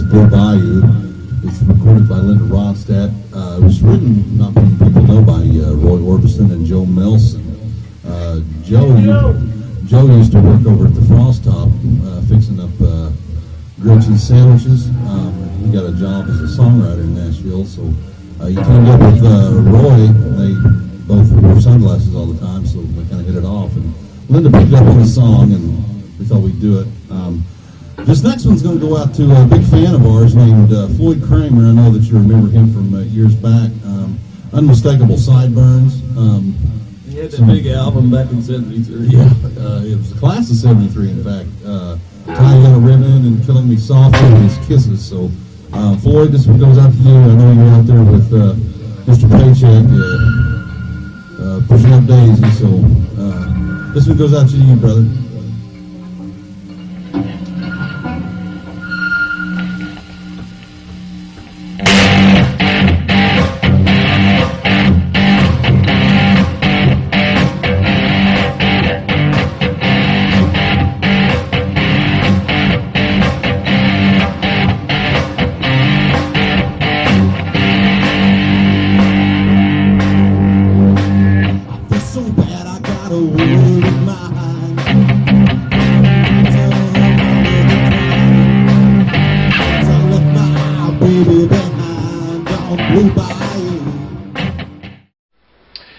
Blue Bayou. It's recorded by Linda Ronstadt. It was written, not many people know, by Roy Orbison and Joe Melson. Joe used to work over at the Frost Top, fixing up grilled cheese sandwiches. He got a job as a songwriter in Nashville, so he teamed up with Roy. They both wore sunglasses all the time, so we kind of hit it off. And Linda picked up on the song, and we thought we'd do it. This next one's going to go out to a big fan of ours named Floyd Kramer. I know that you remember him from years back. Unmistakable Sideburns. He had that big album back in '73. Yeah, it was the class of '73, in fact. Tying on a Ribbon and Killing Me Softly and His Kisses. So, Floyd, this one goes out to you. I know you're out there with Mr. Paycheck pushing up Daisy. So, this one goes out to you, brother.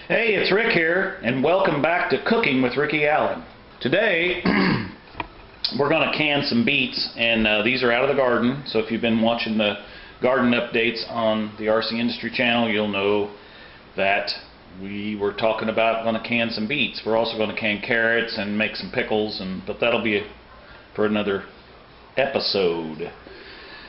Hey, it's Rick here, and welcome back to Cooking with Ricky Allen. Today, we're going to can some beets, and these are out of the garden, so if you've been watching the garden updates on the RC Industry channel, you'll know that we were talking about going to can some beets. We're also going to can carrots and make some pickles, but that'll be for another episode.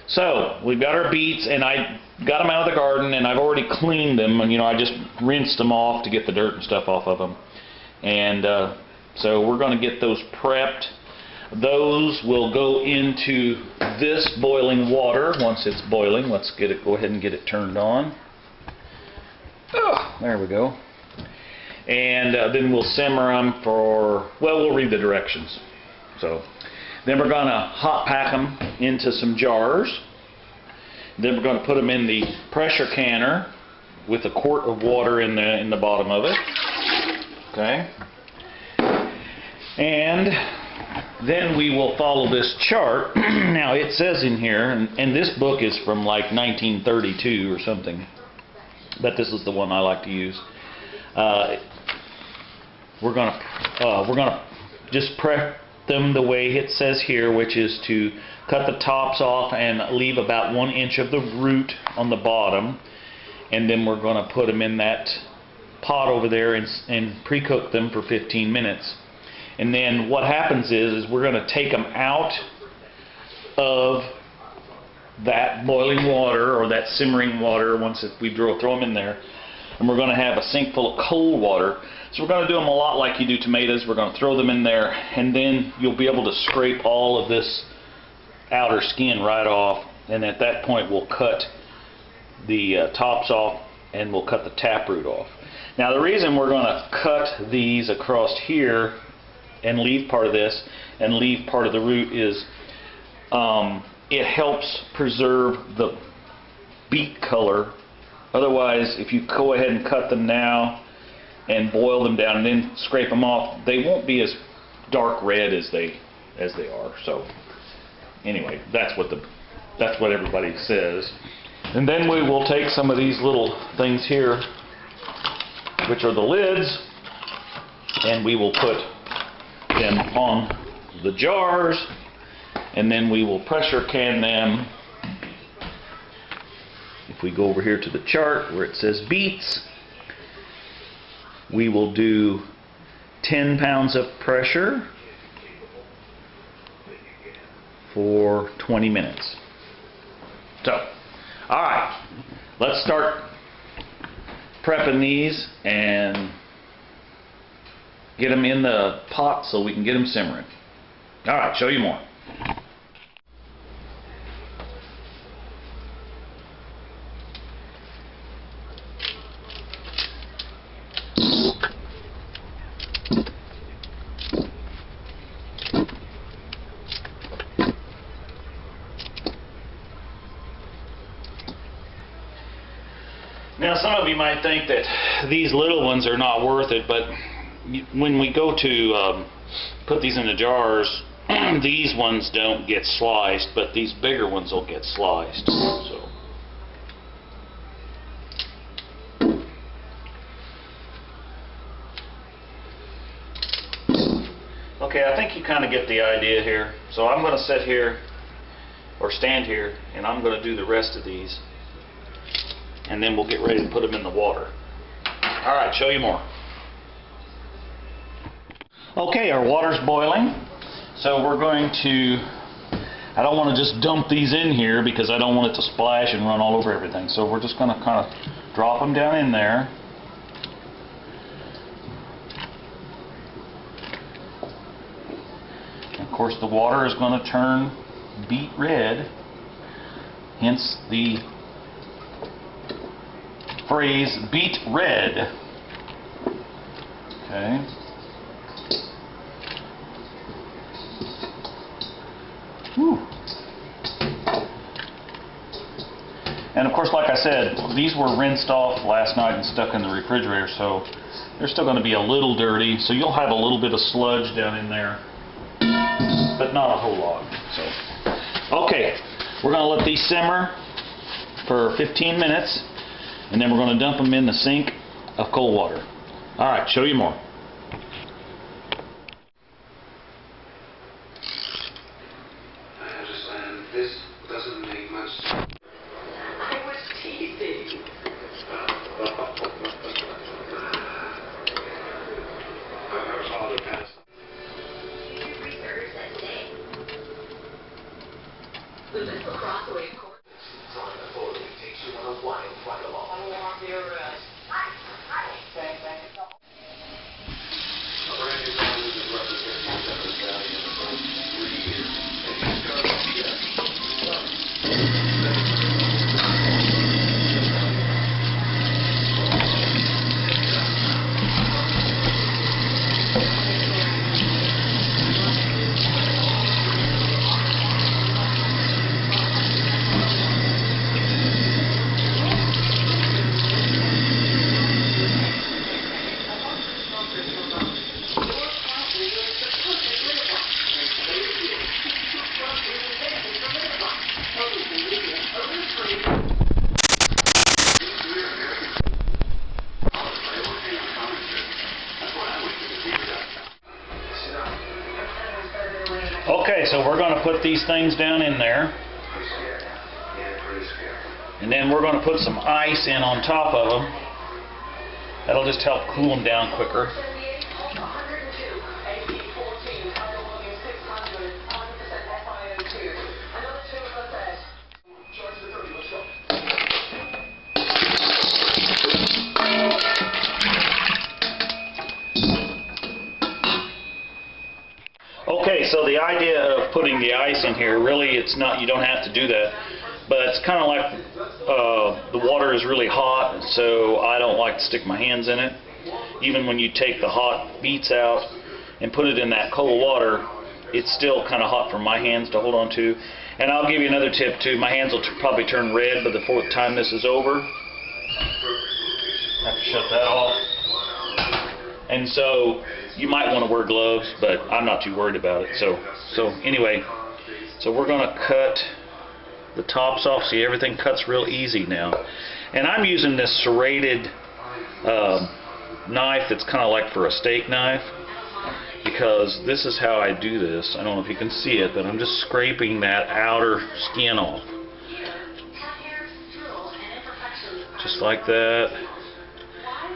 So, we've got our beets, and I got them out of the garden, and I've already cleaned them, and I just rinsed them off to get the dirt and stuff off of them. And so we're going to get those prepped. Those will go into this boiling water. Once it's boiling, let's go ahead and get it turned on. Oh, there we go. And then we'll simmer them for, well, we'll read the directions. So then we're going to hot pack them into some jars. Then we're going to put them in the pressure canner with a quart of water in the bottom of it. Okay. And then we will follow this chart. Now it says in here, and this book is from like 1932 or something, but this is the one I like to use. We're gonna just prep them the way it says here, which is to cut the tops off and leave about 1 inch of the root on the bottom, and then we're going to put them in that pot over there and pre-cook them for 15 minutes. And then what happens is we're going to take them out of that boiling water or that simmering water once we throw them in there, and we're going to have a sink full of cold water. So we're going to do them a lot like you do tomatoes. We're going to throw them in there, and then you'll be able to scrape all of this outer skin right off, and at that point we'll cut the tops off and we'll cut the taproot off. Now the reason we're going to cut these across here and leave part of this and leave part of the root is it helps preserve the beet color. Otherwise, if you go ahead and cut them now and boil them down and then scrape them off, they won't be as dark red as they are. So anyway, that's what everybody says. And then we will take some of these little things here, which are the lids, and we will put them on the jars, and then we will pressure can them. If we go over here to the chart where it says beets, we will do 10 pounds of pressure for 20 minutes. So, alright, let's start prepping these and get them in the pot so we can get them simmering. Alright, show you more. Now, some of you might think that these little ones are not worth it, but when we go to put these in the jars, these ones don't get sliced, but these bigger ones will get sliced. So. Okay, I think you kind of get the idea here. So I'm going to sit here, or stand here, and I'm going to do the rest of these. And then we'll get ready to put them in the water. All right, show you more. Okay, our water's boiling. So we're going to, I don't want to just dump these in here because I don't want it to splash and run all over everything. So we're just going to kind of drop them down in there. Of course, the water is going to turn beet red, hence the phrase beet red. Okay. Whew. And of course, like I said, these were rinsed off last night and stuck in the refrigerator, so they're still going to be a little dirty. So you'll have a little bit of sludge down in there, but not a whole lot. So, okay, we're going to let these simmer for 15 minutes, and then we're going to dump them in the sink of cold water. All right, show you more. I understand this doesn't make much sense. I was teasing. Her father passed. We live across the way, of course. Drawing a photo takes you on a wild ride along. I want your bang, bang. A brand new car has been representing the Seventh Valley in about 3 years. And he's got a Okay, so we're going to put these things down in there, and then we're going to put some ice in on top of them. That'll just help cool them down quicker. Okay, so the idea of putting the ice in here, really it's not, you don't have to do that, but it's kind of like the water is really hot, so I don't like to stick my hands in it. Even when you take the hot beets out and put it in that cold water, it's still kind of hot for my hands to hold on to. And I'll give you another tip too, my hands will probably turn red by the fourth time this is over. Have to shut that off. And so you might want to wear gloves, but I'm not too worried about it. So anyway, so we're going to cut the tops off. See, everything cuts real easy now. And I'm using this serrated knife that's kind of like for a steak knife, because this is how I do this. I don't know if you can see it, but I'm just scraping that outer skin off. Just like that.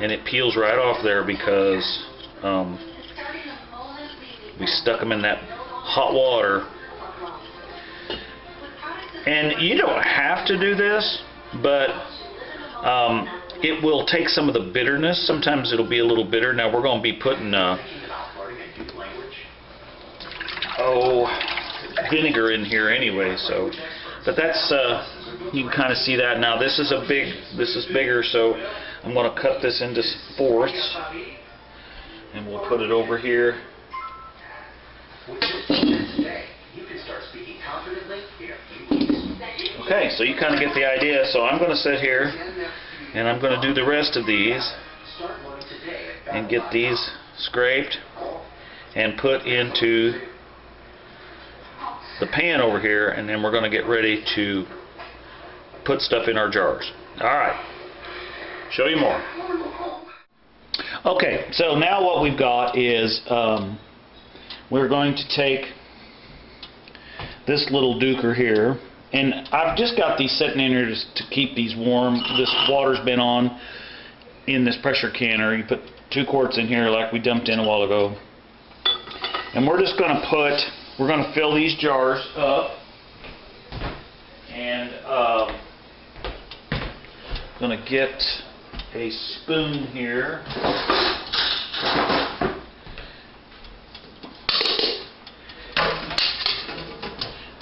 And it peels right off there because we stuck them in that hot water. And you don't have to do this, but it will take some of the bitterness. Sometimes it'll be a little bitter. Now we're going to be putting vinegar in here anyway, so but that's you can kind of see that. Now this is bigger, so I'm going to cut this into fourths, and we'll put it over here. Okay, so you kind of get the idea. So I'm going to sit here And I'm going to do the rest of these and get these scraped and put into the pan over here, and then we're going to get ready to put stuff in our jars. Alright, show you more. Okay, so now what we've got is we're going to take this little duker here, and I've just got these sitting in here just to keep these warm. This water's been on in this pressure canner. You put 2 quarts in here like we dumped in a while ago, and we're just going to fill these jars up, and going to get a spoon here.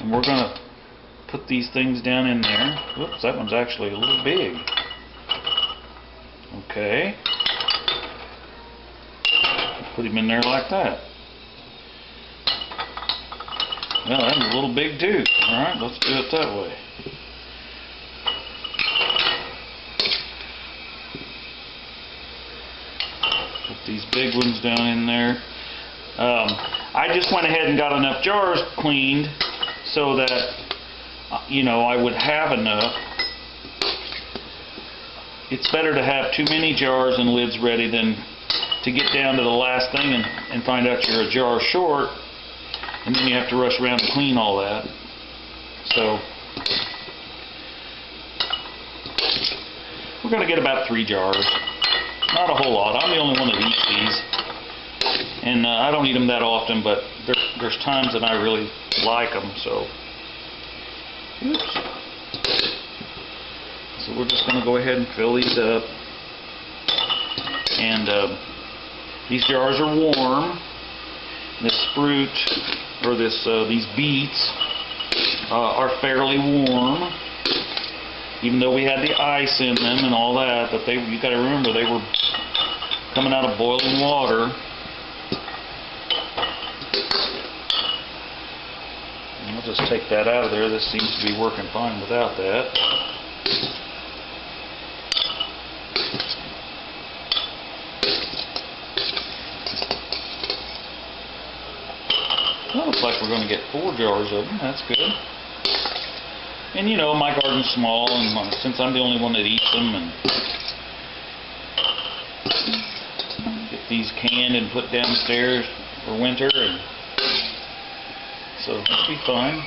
And we're going to put these things down in there. Whoops, that one's actually a little big. Okay. Put him in there like that. Well, that's a little big too. Alright, let's do it that way. Put these big ones down in there. I just went ahead and got enough jars cleaned so that, I would have enough. It's better to have too many jars and lids ready than to get down to the last thing and find out you're a jar short, and then you have to rush around and clean all that. So we're going to get about 3 jars. Not a whole lot. I'm the only one that eats these, and I don't eat them that often, but there's times that I really like them. So, oops. So we're just going to go ahead and fill these up, and these jars are warm. This fruit, or these beets, are fairly warm, even though we had the ice in them and all that. But you got to remember, they were coming out of boiling water. And I'll just take that out of there. This seems to be working fine without that. Well, looks like we're going to get 4 jars of them. That's good. And my garden's small, and since I'm the only one that eats them, and get these canned and put downstairs for winter, and so it'll be fine.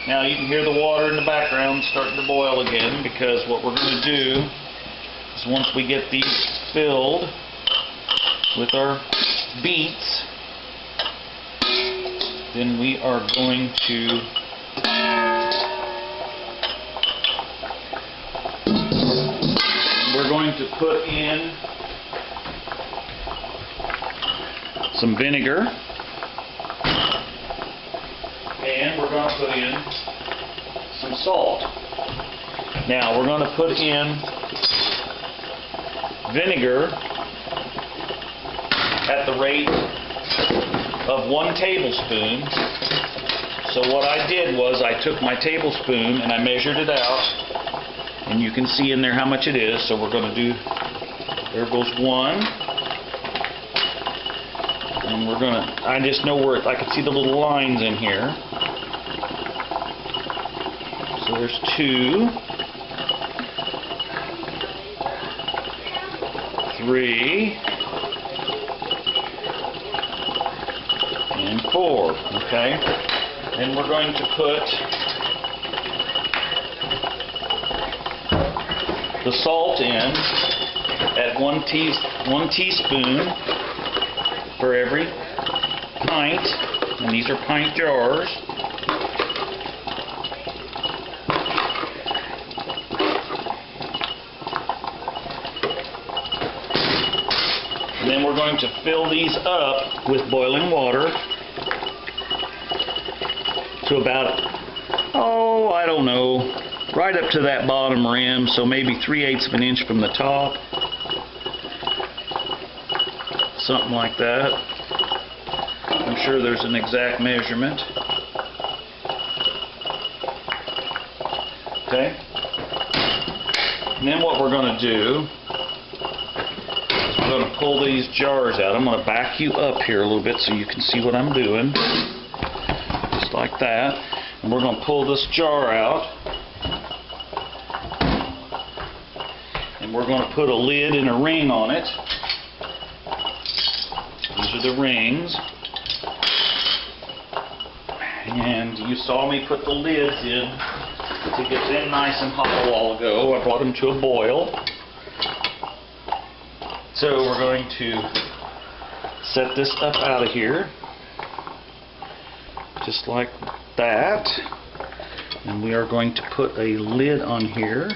Now you can hear the water in the background starting to boil again, because what we're going to do is once we get these filled with our beets, then we are going to put in some vinegar, and we're going to put in some salt. Now we're going to put in vinegar at the rate of 1 tablespoon. So what I did was I took my tablespoon and I measured it out, and you can see in there how much it is. So we're going to do, there goes 1, and we're going to, I just know where, I can see the little lines in here. So there's 2, 3, and 4, okay? Then we're going to put the salt in at 1 teaspoon for every pint, and these are pint jars. And then we're going to fill these up with boiling water to about, I don't know, right up to that bottom rim, so maybe 3/8 of an inch from the top. Something like that. I'm sure there's an exact measurement. Okay. And then what we're going to do, we're going to pull these jars out. I'm going to back you up here a little bit so you can see what I'm doing. Just like that. And we're going to pull this jar out. And we're going to put a lid and a ring on it. These are the rings. And you saw me put the lids in to get them nice and hot a while ago. I brought them to a boil. So we're going to set this up out of here, just like that. And we are going to put a lid on here,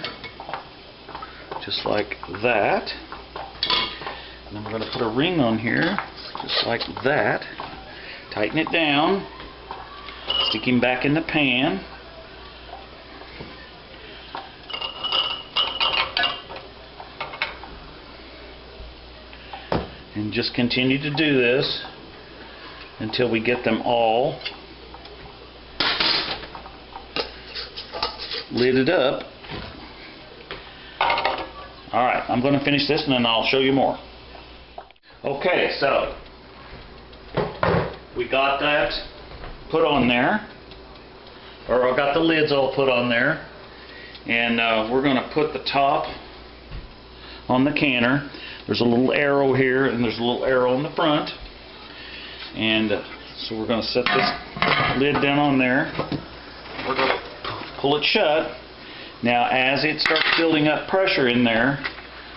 just like that. And then we're going to put a ring on here, just like that. Tighten it down. Stick him back in the pan. And just continue to do this until we get them all lidded up. Alright, I'm going to finish this and then I'll show you more. Okay, so we got that put on there, or I got the lids all put on there, and we're going to put the top on the canner. There's a little arrow here and there's a little arrow in the front, and so we're going to set this lid down on there. We're going to pull it shut. Now as it starts building up pressure in there,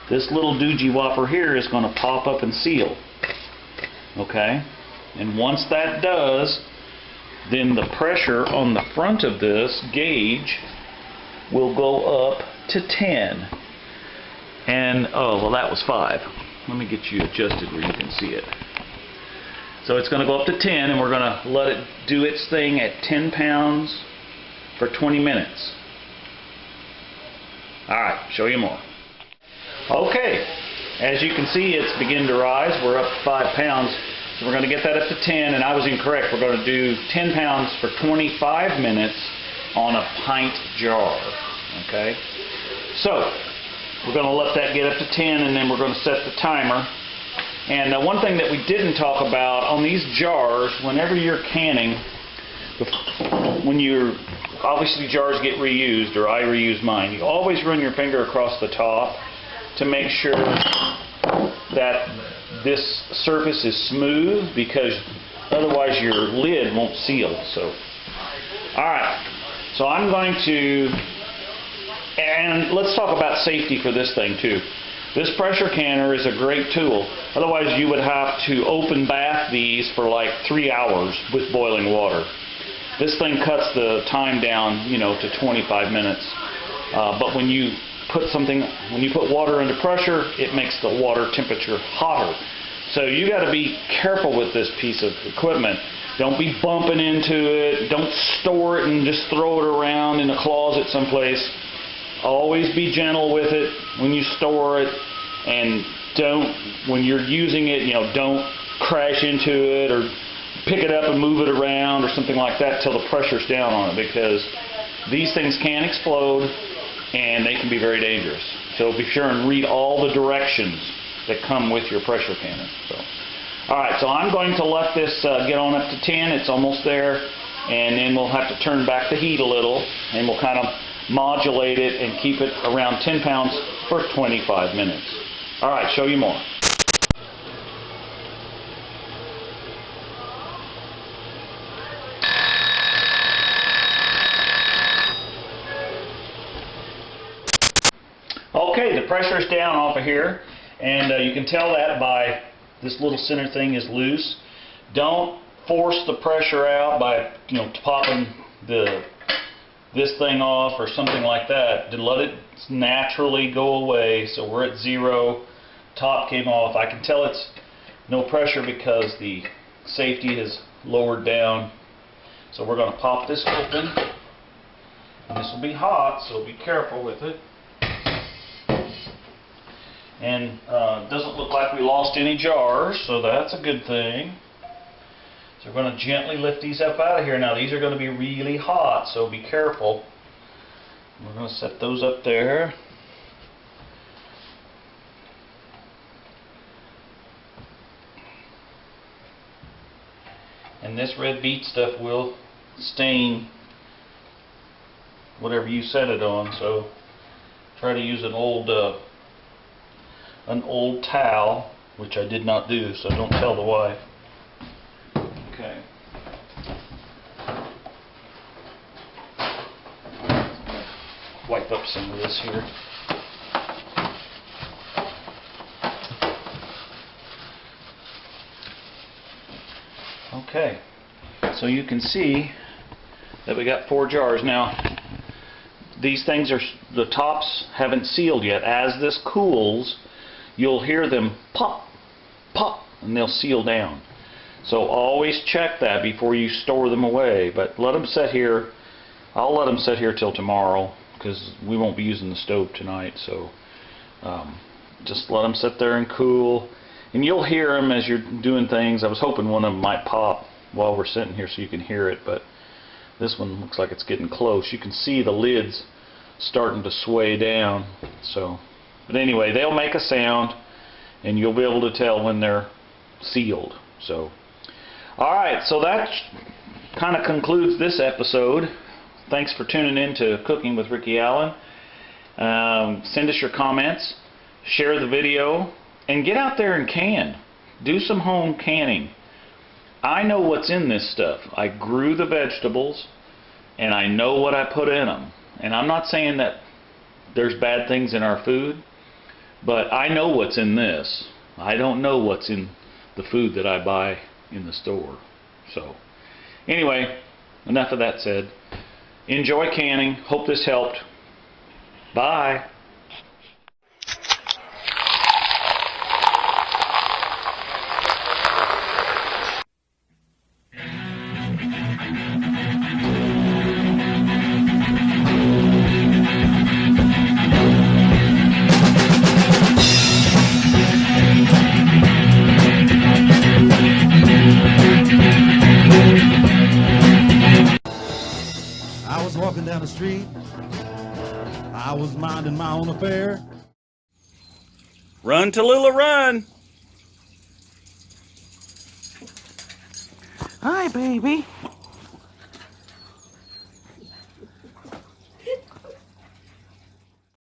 this little doogie whopper here is going to pop up and seal. Okay, and once that does, then the pressure on the front of this gauge will go up to 10. And, oh, well, that was 5. Let me get you adjusted where you can see it. So it's going to go up to 10, and we're going to let it do its thing at 10 pounds for 20 minutes. Alright, show you more. Okay, as you can see, it's beginning to rise. We're up 5 pounds. So we're going to get that up to 10, and I was incorrect. We're going to do 10 pounds for 25 minutes on a pint jar. Okay? So, we're going to let that get up to 10, and then we're going to set the timer. And one thing that we didn't talk about, on these jars, whenever you're canning, obviously jars get reused, or I reuse mine, you always run your finger across the top to make sure that this surface is smooth, because otherwise your lid won't seal. So, alright, so I'm going to, and let's talk about safety for this thing too. This pressure canner is a great tool. Otherwise you would have to open bath these for like 3 hours with boiling water. This thing cuts the time down, to 25 minutes. But when you put water under pressure, it makes the water temperature hotter. So you got to be careful with this piece of equipment. Don't be bumping into it. Don't store it and just throw it around in a closet someplace. Always be gentle with it when you store it, and when you're using it, don't crash into it or pick it up and move it around or something like that till the pressure's down on it, because these things can explode and they can be very dangerous. So be sure and read all the directions that come with your pressure canner. Alright, so I'm going to let this get on up to 10. It's almost there, and then we'll have to turn back the heat a little, and we'll kind of modulate it and keep it around 10 pounds for 25 minutes. Alright, show you more. Okay, the pressure is down off of here, and you can tell that by this little center thing is loose. Don't force the pressure out by popping this thing off or something like that. To let it naturally go away. So we're at 0. Top came off. I can tell it's no pressure because the safety is lowered down. So we're going to pop this open, and this will be hot, so be careful with it. And it doesn't look like we lost any jars, so that's a good thing. So we're going to gently lift these up out of here. Now these are going to be really hot, so be careful. We're going to set those up there. And this red beet stuff will stain whatever you set it on, so try to use an old towel, which I did not do, so don't tell the wife. Okay. Wipe up some of this here. Okay, so you can see that we got 4 jars. Now, these things are, the tops haven't sealed yet. As this cools, you'll hear them pop, pop, and they'll seal down. So always check that before you store them away. But let them sit here. I'll let them sit here till tomorrow because we won't be using the stove tonight. So just let them sit there and cool. And you'll hear them as you're doing things. I was hoping one of them might pop while we're sitting here so you can hear it, but this one looks like it's getting close. You can see the lids starting to sway down. So, but anyway, they'll make a sound, and you'll be able to tell when they're sealed. So, all right. So that kind of concludes this episode. Thanks for tuning in to Cooking with Ricky Allen. Send us your comments, share the video, and get out there and can. Do some home canning. I know what's in this stuff. I grew the vegetables, and I know what I put in them. And I'm not saying that there's bad things in our food, but I know what's in this. I don't know what's in the food that I buy in the store. So, anyway, enough of that said. Enjoy canning. Hope this helped. Bye. I was walking down the street, I was minding my own affair. Run, Tallulah, run! Hi, baby.